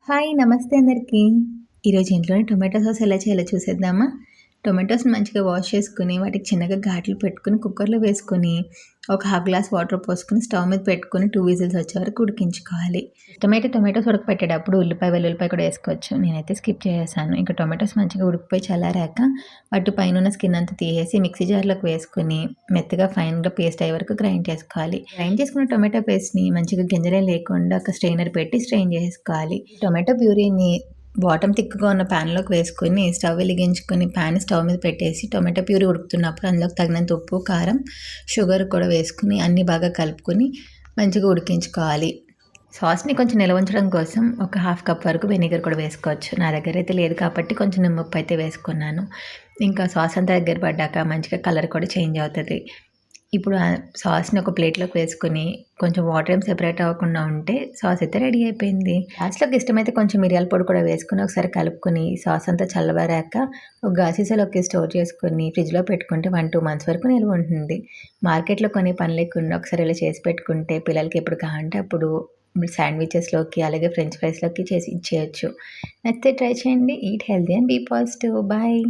Hi నమస్తే అందరికీ. ఈరోజు ఇంట్లోనే టొమాటో సాస్ ఎలా చేయాలో చూసేద్దామా? టొమాటోస్‌ని మంచిగా వాష్ చేసుకొని, వాటికి చిన్నగా ఘాట్లు పెట్టుకొని, కుక్కర్‌లో వేసుకొని, ఒక హాఫ్ గ్లాస్ వాటర్ పోసుకొని, స్టవ్ మీద పెట్టుకొని 2 విజిల్స్ వచ్చే వరకు ఉడికించుకోవాలి. ఇష్టమైతే టొమాటోస్ ఉడకపెట్టేటప్పుడు ఉల్లిపాయ, వెల్లుల్లిపాయ కూడా వేసుకోవచ్చు. నేనైతే స్కిప్ చేసేసాను. ఇంకా టొమాటోస్ మంచిగా ఉడికిపోయి చల్లారాక, వాటి పైనున్న స్కిన్ అంతా తీసేసి మిక్సీ జార్‌లోకి వేసుకొని, మెత్తగా ఫైన్‌గా పేస్ట్ అయ్యే వరకు గ్రైండ్ చేసుకోవాలి. గ్రైండ్ చేసుకున్న టొమాటో పేస్ట్‌ని మంచిగా గింజలేం లేకుండా ఒక స్ట్రెయినర్ పెట్టి స్ట్రెయిన్ చేసేసుకోవాలి. టొమాటో ప్యూరీని బాటమ్ థిక్‌గా ఉన్న ప్యాన్‌లోకి వేసుకొని, స్టవ్ వెలిగించుకొని, ప్యాన్ స్టవ్ మీద పెట్టేసి, టొమాటో ప్యూరీ ఉడుకుతున్నప్పుడు అందులోకి తగినంత ఉప్పు, కారం, షుగర్ కూడా వేసుకొని, అన్నీ బాగా కలుపుకొని మంచిగా ఉడికించుకోవాలి. సాస్‌ని కొంచెం నిల్వ ఉంచడం కోసం ఒక హాఫ్ కప్ వరకు వెనిగర్ కూడా వేసుకోవచ్చు. నా దగ్గర అయితే లేదు కాబట్టి కొంచెం నిమ్మప్పు అయితే వేసుకున్నాను. ఇంకా సాస్ అంతా దగ్గర పడ్డాక మంచిగా కలర్ కూడా చేంజ్ అవుతది. ఇప్పుడు సాస్‌ని ఒక ప్లేట్‌లోకి వేసుకొని, కొంచెం వాటర్ ఏం సెపరేట్ అవ్వకుండా ఉంటే సాస్ అయితే రెడీ అయిపోయింది. లాస్ట్‌లోకి ఇష్టమైతే కొంచెం మిరియాల పొడి కూడా వేసుకొని ఒకసారి కలుపుకొని, సాస్ అంతా చల్లబరాక ఒక గాజు సీసాలోకి స్టోర్ చేసుకొని ఫ్రిడ్జ్‌లో పెట్టుకుంటే 1, 2 మంత్స్ వరకు నిల్వ ఉంటుంది. మార్కెట్‌లో కొనే పని లేకుండా ఒకసారి ఇలా చేసి పెట్టుకుంటే పిల్లలకి ఎప్పుడు కావాలంటే అప్పుడు శాండ్‌విచెస్‌లోకి అలాగే ఫ్రెంచ్ ఫ్రైస్‌లోకి చేసి ఇచ్చేయొచ్చు. నచ్చితే ట్రై చేయండి. Eat healthy and be positive. Bye.